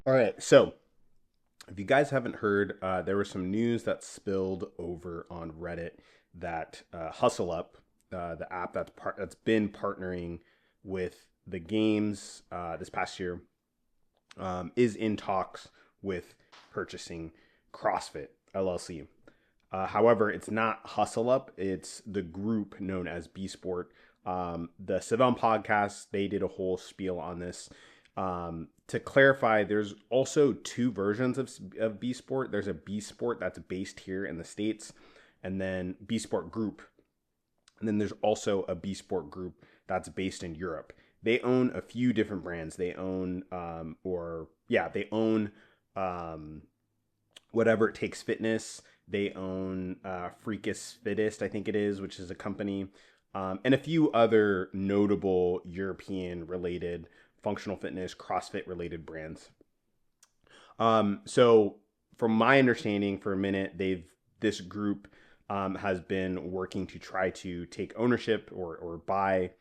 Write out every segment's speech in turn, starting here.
All right, so if you guys haven't heard, there was some news that spilled over on Reddit that Hustle Up, the app that's been partnering with the games this past year, is in talks with purchasing CrossFit LLC. However, it's not Hustle Up; it's the group known as BeSport. The Savon podcast, they did a whole spiel on this. To clarify, there's also two versions of BeSport. There's a BeSport that's based here in the States, and then BeSport Group. And then there's also a BeSport Group that's based in Europe. They own a few different brands. They own, um, Whatever It Takes Fitness. They own Freakest Fittest, I think it is, which is a company, and a few other notable European related functional fitness, CrossFit related brands. So from my understanding, for a minute, this group has been working to try to take ownership or buy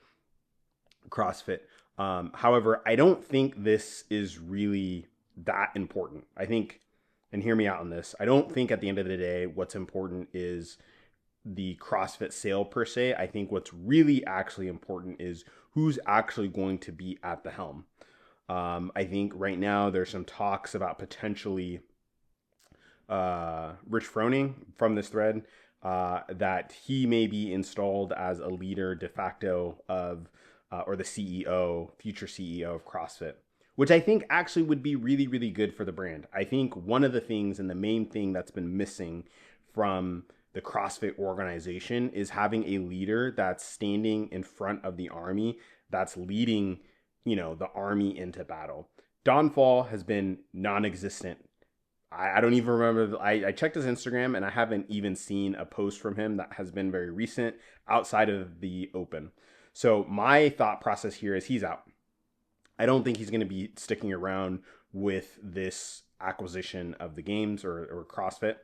CrossFit. However, I don't think this is really that important. I think, and hear me out on this, I don't think at the end of the day, what's important is the CrossFit sale per se. I think what's really actually important is who's actually going to be at the helm. I think right now there's some talks about potentially Rich Froning from this thread, that he may be installed as a leader de facto of, or the CEO, future CEO of CrossFit, which I think actually would be really, really good for the brand. I think one of the things and the main thing that's been missing from the CrossFit organization is having a leader that's standing in front of the army, that's leading, the army into battle. Don Fall has been non-existent. I don't even remember. I checked his Instagram and I haven't even seen a post from him that has been very recent outside of the open. So my thought process here is he's out. I don't think he's going to be sticking around with this acquisition of the games or CrossFit.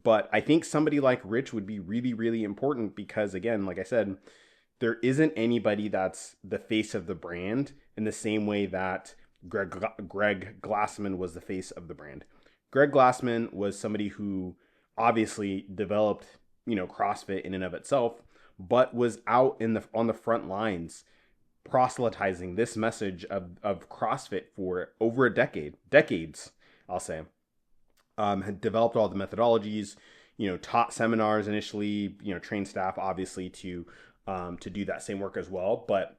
But I think somebody like Rich would be really, really important because, again, like I said, there isn't anybody that's the face of the brand in the same way that Greg Glassman was the face of the brand. Greg Glassman was somebody who obviously developed, CrossFit in and of itself, but was out on the front lines proselytizing this message of CrossFit for over a decades, I'll say. Had developed all the methodologies, taught seminars initially, trained staff obviously to do that same work as well. But,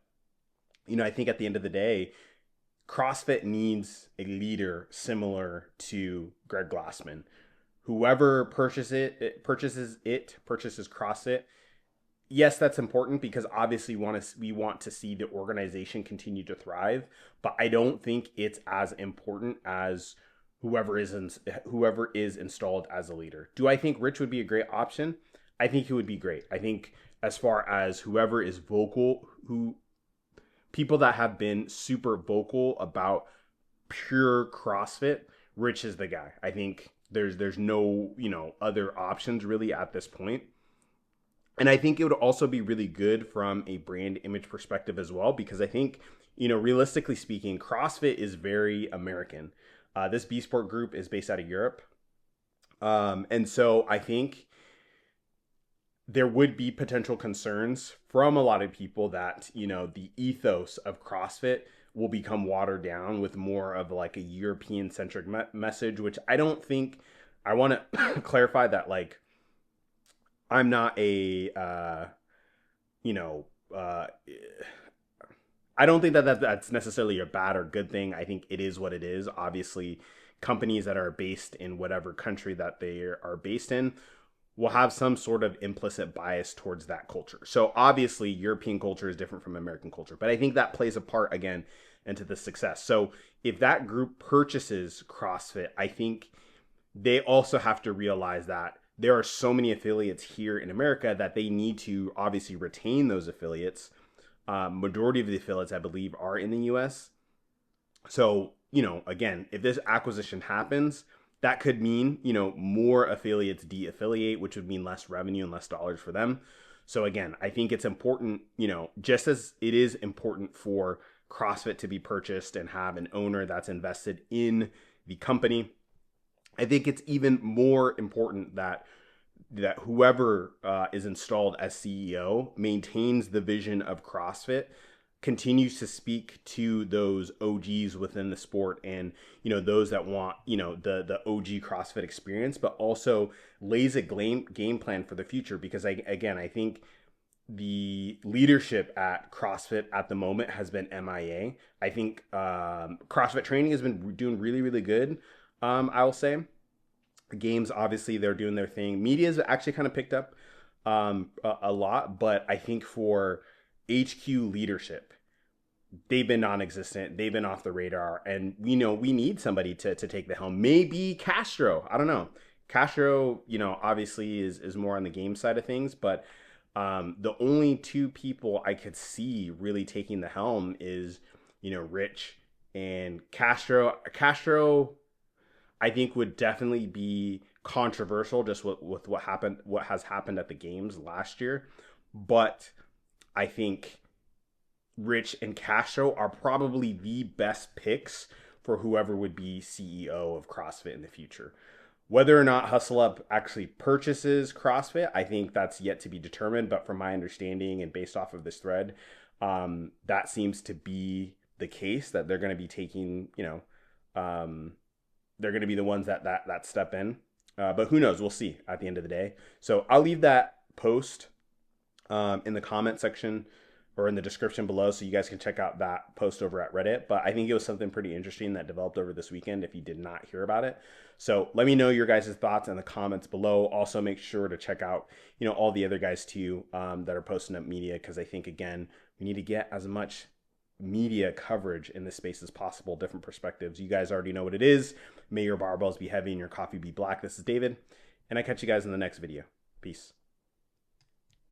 I think at the end of the day, CrossFit needs a leader similar to Greg Glassman. Whoever purchases CrossFit. Yes, that's important because obviously we want to see the organization continue to thrive, but I don't think it's as important as whoever is installed as a leader. Do I think Rich would be a great option? I think he would be great. I think as far as whoever is vocal, people that have been super vocal about pure CrossFit, Rich is the guy. I think there's no, other options really at this point. And I think it would also be really good from a brand image perspective as well, because I think, realistically speaking, CrossFit is very American. This BeSport group is based out of Europe. And so I think there would be potential concerns from a lot of people that, the ethos of CrossFit will become watered down with more of like a European centric message, which I don't think. I want to clarify that, like, I'm not I don't think that's necessarily a bad or good thing. I think it is what it is. Obviously, companies that are based in whatever country that they are based in will have some sort of implicit bias towards that culture. So obviously, European culture is different from American culture, but I think that plays a part, again, into the success. So if that group purchases CrossFit, I think they also have to realize that there are so many affiliates here in America that they need to obviously retain those affiliates. Majority of the affiliates, I believe, are in the US. So, again, if this acquisition happens, that could mean, more affiliates de-affiliate, which would mean less revenue and less dollars for them. So again, I think it's important, just as it is important for CrossFit to be purchased and have an owner that's invested in the company. I think it's even more important that whoever is installed as CEO maintains the vision of CrossFit, continues to speak to those OGs within the sport, and those that want the OG CrossFit experience, but also lays a game plan for the future. Because I think the leadership at CrossFit at the moment has been MIA. I think CrossFit training has been doing really, really good. I will say the games, obviously, they're doing their thing. Media's actually kind of picked up a lot, but I think for HQ leadership, they've been non-existent. They've been off the radar, and we need somebody to take the helm. Maybe Castro. I don't know. Castro, obviously is more on the game side of things, but the only two people I could see really taking the helm is Rich and Castro. Castro, I think, would definitely be controversial just with what has happened at the games last year. But I think Rich and Castro are probably the best picks for whoever would be CEO of CrossFit in the future. Whether or not Hustle Up actually purchases CrossFit, I think that's yet to be determined. But from my understanding and based off of this thread, that seems to be the case, that they're going to be taking, they're going to be the ones that step in. But who knows? We'll see at the end of the day. So I'll leave that post in the comment section or in the description below, so you guys can check out that post over at Reddit. But I think it was something pretty interesting that developed over this weekend if you did not hear about it. So let me know your guys' thoughts in the comments below. Also, make sure to check out all the other guys too that are posting up media, because I think, again, we need to get as much media coverage in this space as possible, different perspectives. You guys already know what it is. May your barbells be heavy and your coffee be black. This is David, and I catch you guys in the next video. Peace.